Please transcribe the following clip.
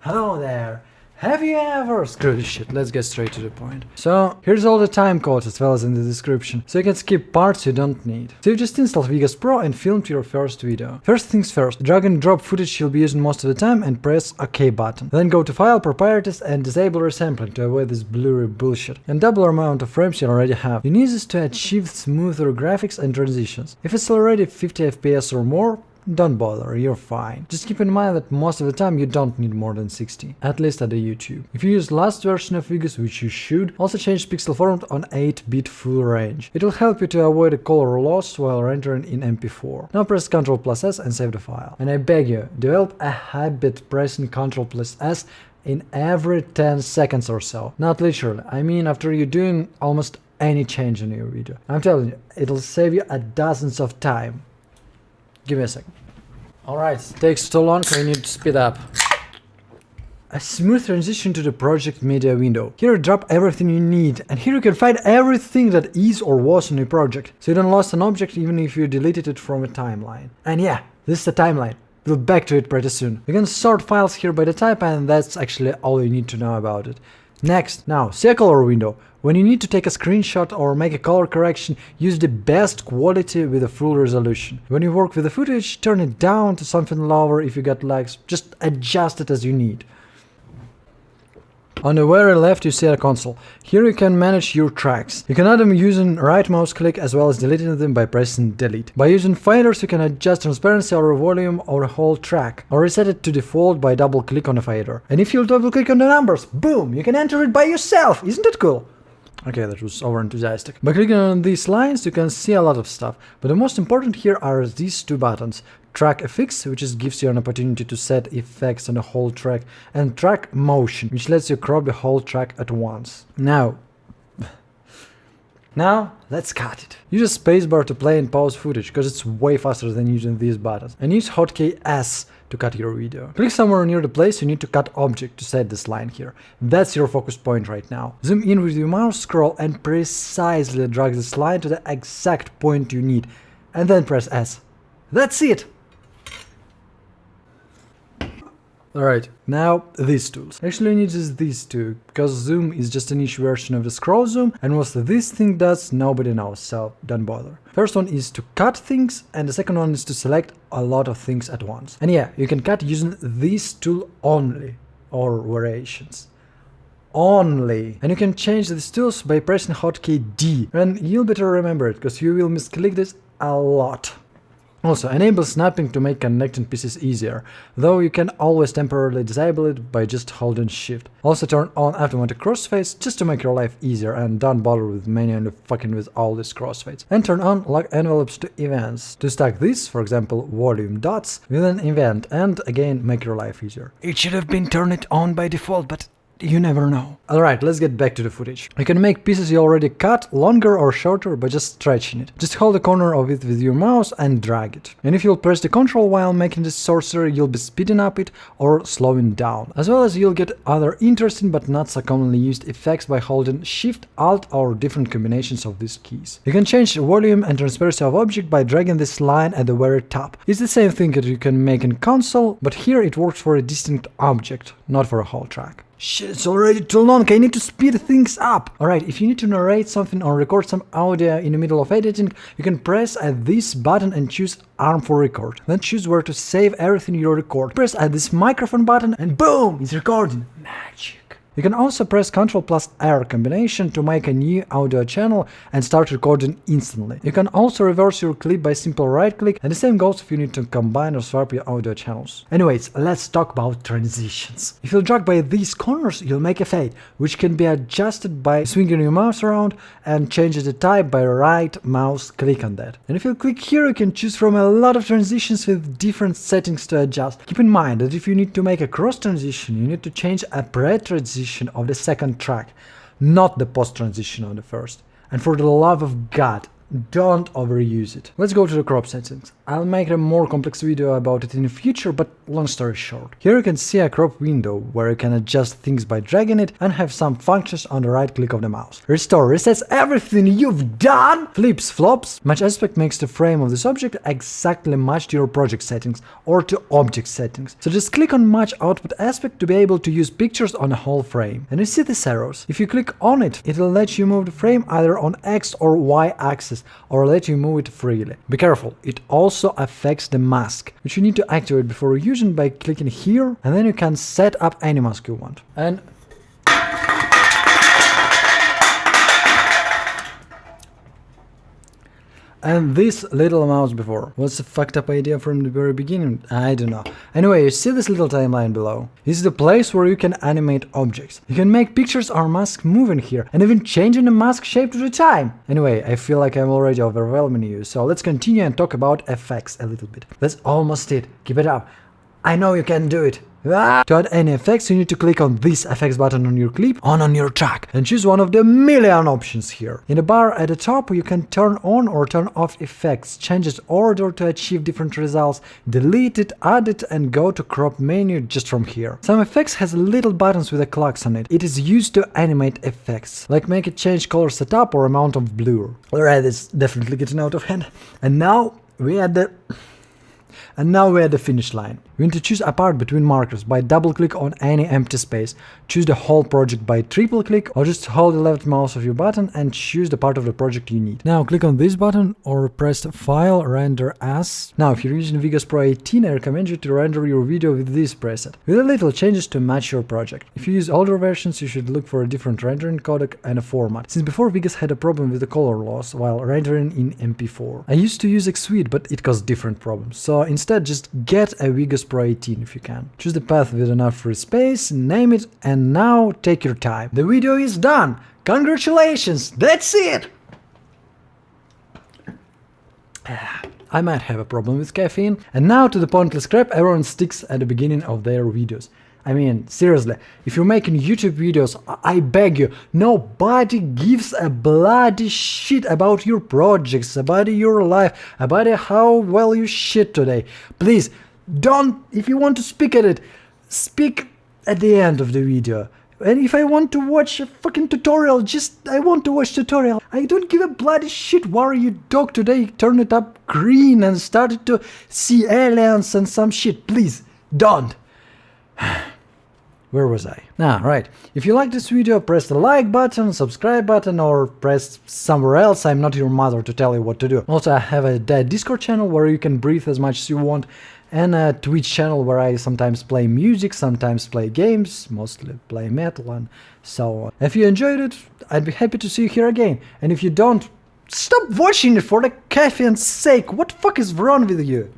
Hello there! Have you ever... Screw this shit, let's get straight to the point. So, here's all the time codes as well as in the description, so you can skip parts you don't need. So you just install Vegas Pro and filmed your first video. First things first, drag and drop footage you'll be using most of the time and press OK button. Then go to File, Properties and disable resampling to avoid this blurry bullshit. And double amount of frames you already have. You need this to achieve smoother graphics and transitions. If it's already 50 FPS or more, don't bother, you're fine. Just keep in mind that most of the time you don't need more than 60, at least at the YouTube. If you use last version of Vegas, which you should, also change pixel format on 8-bit full range. It will help you to avoid a color loss while rendering in MP4. Now press Ctrl+S and save the file. And I beg you, develop a habit pressing Ctrl+S in every 10 seconds or so. Not literally, I mean after you're doing almost any change in your video. I'm telling you, it'll save you dozens of time. Give me a second. Alright, takes too long, so you need to speed up. A smooth transition to the project media window. Here you drop everything you need, and here you can find everything that is or was in your project, so you don't lose an object even if you deleted it from a timeline. And yeah, this is the timeline. We'll back to it pretty soon. You can sort files here by the type, and that's actually all you need to know about it. Next, now, see a color window. When you need to take a screenshot or make a color correction, use the best quality with a full resolution. When you work with the footage, turn it down to something lower if you get lags, just adjust it as you need. On the very left you see a console. Here you can manage your tracks. You can add them using right mouse click as well as deleting them by pressing delete. By using faders you can adjust transparency or volume or a whole track, or reset it to default by double click on a fader. And if you double click on the numbers, boom, you can enter it by yourself. Isn't that cool? Okay, that was over enthusiastic. By clicking on these lines you can see a lot of stuff, but the most important here are these two buttons. Track FX, which just gives you an opportunity to set effects on the whole track, and Track Motion, which lets you crop the whole track at once. Now, let's cut it. Use a spacebar to play and pause footage, because it's way faster than using these buttons. And use hotkey S to cut your video. Click somewhere near the place you need to cut object to set this line here. That's your focus point right now. Zoom in with your mouse, scroll and precisely drag this line to the exact point you need. And then press S. That's it! Alright, now these tools. Actually you need just these two, because zoom is just a niche version of the scroll zoom, and what this thing does nobody knows, so don't bother. First one is to cut things, and the second one is to select a lot of things at once. And yeah, you can cut using this tool only, or variations. Only. And you can change these tools by pressing hotkey D, and you'll better remember it, because you will misclick this a lot. Also, enable snapping to make connecting pieces easier, though you can always temporarily disable it by just holding shift. Also turn on automatic crossfades just to make your life easier, and don't bother with manually fucking with all these crossfades. And turn on lock envelopes to events, to stack this, for example volume dots, with an event, and again make your life easier. It should have been turned on by default, but you never know. Alright, let's get back to the footage. You can make pieces you already cut longer or shorter by just stretching it. Just hold the corner of it with your mouse and drag it. And if you'll press the Ctrl while making this sorcery, you'll be speeding up it or slowing down. As well as you'll get other interesting but not so commonly used effects by holding Shift, Alt or different combinations of these keys. You can change the volume and transparency of object by dragging this line at the very top. It's the same thing that you can make in console, but here it works for a distinct object, not for a whole track. Shit, it's already too long, I need to speed things up! Alright, if you need to narrate something or record some audio in the middle of editing, you can press at this button and choose ARM for record. Then choose where to save everything you record. Press at this microphone button and boom! It's recording! Magic! You can also press Ctrl+R combination to make a new audio channel and start recording instantly. You can also reverse your clip by simple right click, and the same goes if you need to combine or swap your audio channels. Anyways, let's talk about transitions. If you drag by these corners, you'll make a fade, which can be adjusted by swinging your mouse around and change the type by right mouse click on that. And if you click here, you can choose from a lot of transitions with different settings to adjust. Keep in mind that if you need to make a cross transition, you need to change a pre-transition of the second track, not the post transition of the first. And for the love of God, don't overuse it. Let's go to the crop settings. I'll make a more complex video about it in the future, but long story short. Here you can see a crop window where you can adjust things by dragging it and have some functions on the right click of the mouse. Restore resets everything you've done! Flips, flops. Match aspect makes the frame of this object exactly match to your project settings or to object settings. So just click on match output aspect to be able to use pictures on a whole frame. And you see these arrows. If you click on it, it'll let you move the frame either on X or Y axis, or let you move it freely. Be careful, it also affects the mask, which you need to activate before using by clicking here, and then you can set up any mask you want. And this little mouse before. What's a fucked up idea from the very beginning? I don't know. Anyway, you see this little timeline below? This is the place where you can animate objects. You can make pictures or masks moving here, and even changing the mask shape to the time. Anyway, I feel like I'm already overwhelming you, so let's continue and talk about effects a little bit. That's almost it. Keep it up. I know you can do it. To add any effects, you need to click on this effects button on your clip, on your track, and choose one of the million options here. In the bar at the top, you can turn on or turn off effects, change its order to achieve different results, delete it, add it, and go to crop menu just from here. Some effects has little buttons with the clocks on it. It is used to animate effects, like make it change color setup or amount of blur. Alright, it's definitely getting out of hand. And now we're at the finish line. We need to choose a part between markers by double click on any empty space. Choose the whole project by triple click, or just hold the left mouse of your button and choose the part of the project you need. Now click on this button or press File, Render As. Now if you're using Vegas Pro 18, I recommend you to render your video with this preset, with a little changes to match your project. If you use older versions, you should look for a different rendering codec and a format, since before Vegas had a problem with the color loss while rendering in MP4. I used to use Xvid, but it caused different problems, so instead just get a Vegas Pro 18 if you can. Choose the path with enough free space, name it, and now take your time. The video is done! Congratulations! That's it! I might have a problem with caffeine. And now to the pointless crap everyone sticks at the beginning of their videos. I mean, seriously, if you're making YouTube videos, I beg you, nobody gives a bloody shit about your projects, about your life, about how well you shit today. Please, don't, if you want to speak at it, speak at the end of the video. And if I want to watch a fucking tutorial, I want to watch tutorial. I don't give a bloody shit why you dog today turned it up green and started to see aliens and some shit. Please, don't. Where was I? Right. If you like this video, press the like button, subscribe button, or press somewhere else. I'm not your mother to tell you what to do. Also, I have a Discord channel where you can breathe as much as you want, and a Twitch channel where I sometimes play music, sometimes play games, mostly play metal and so on. If you enjoyed it, I'd be happy to see you here again. And if you don't, stop watching it for the caffeine's sake. What the fuck is wrong with you?